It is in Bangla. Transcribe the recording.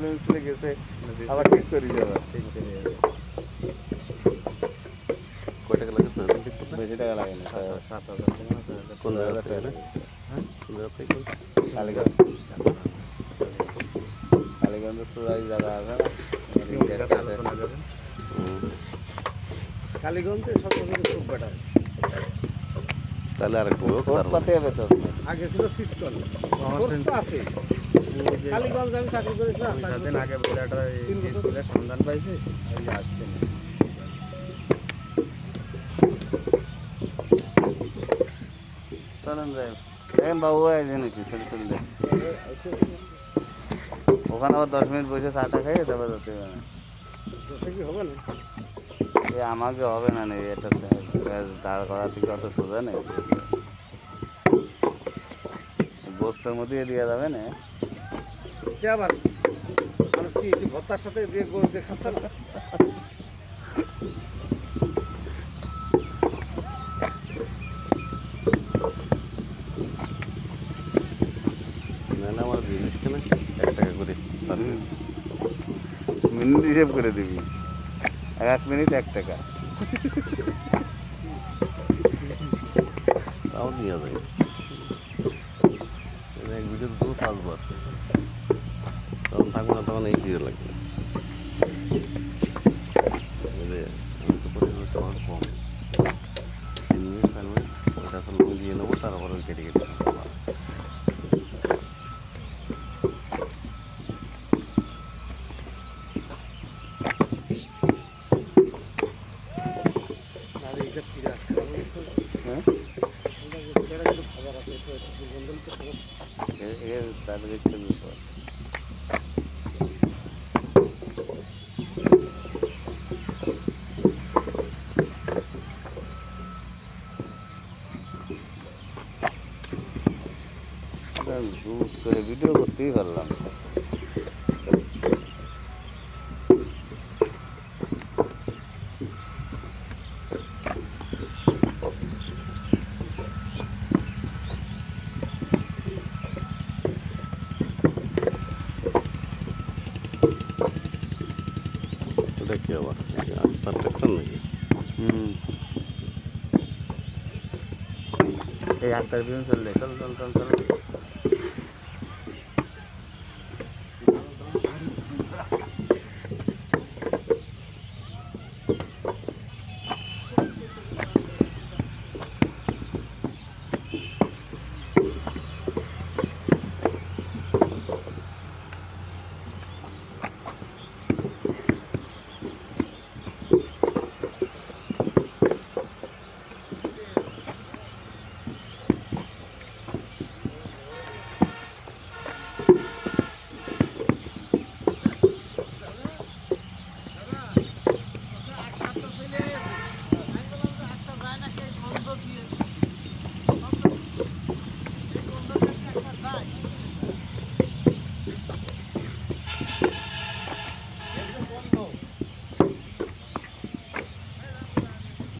মিছিলে গেছে আবার ঠিক করে যাবে ঠিক করে যাবে। কয় টাকা লাগে ঠিক করতে? বেশি টাকা লাগে না 7,000 টাকা না 6,000 টাকা। 15,000 টাকা না? হ্যাঁ, 15,000 টাকা করে? কালীগঞ্জ কালীগঞ্জের সুরাই জায়গা আছে না ঠিক আছে, আলোচনা যাবেন। হুম। কালীগঞ্জে সব থেকে খুব বেটার। তাহলে আর একটু হোক, খরচ তারপর। পাতি হবে তো আগে ছিল সিসকন, খরচ তো আছে। কালীগঞ্জ আমি চাকরি করেছিলাম, 7 দিন আগে ছেলেটা স্কুলের সন্ধান পাইছে, এই আসছে না। চলেন যাই দেখেন বাবু আছে নাকি চললে ওখানে আবার 10 মিনিট বসে চাটা খাই তারপর যেতে হবে না দশে কি হবে না? এ আমাকে হবে না নেই এটা দাঁড় করা থেকে অত সোজা নেই গোস্তের মধ্যে দিয়ে যাবে না কে আবার মানুষ কি এই ভত্তার সাথে দিয়ে গরু দিয়ে খাচ্ছে না? না না, আমার জিনিস কেনা 1 টাকা করে পার পিস। মিনিট হিসেব করে দিবি 1 মিনিট 1 টাকা তাও নিয়ে যায়। এক ভিডিও তো 5 বার, তখন থাকবো না, তখন এই দিয়ে লাগবে। আমি তো পরিমাণটা আমার কম, 3 মিনিট 4 মিনিট ওটা তো লোন দিয়ে নেবো, তারপরে কেটে কেটে খাবো। আর এইটা কি রাখছে? হ্যাঁ এরা কিন্তু খাবার আছে, তো দুর্গন্ধ তো খবর। তাদের ইচ্ছে ব্যাপার জুত করে ভিডিও করতেই পারলাম না। ওটা কি আবার পারফেকশন নাকি? এই 8 দিন চললে চল চল চল চল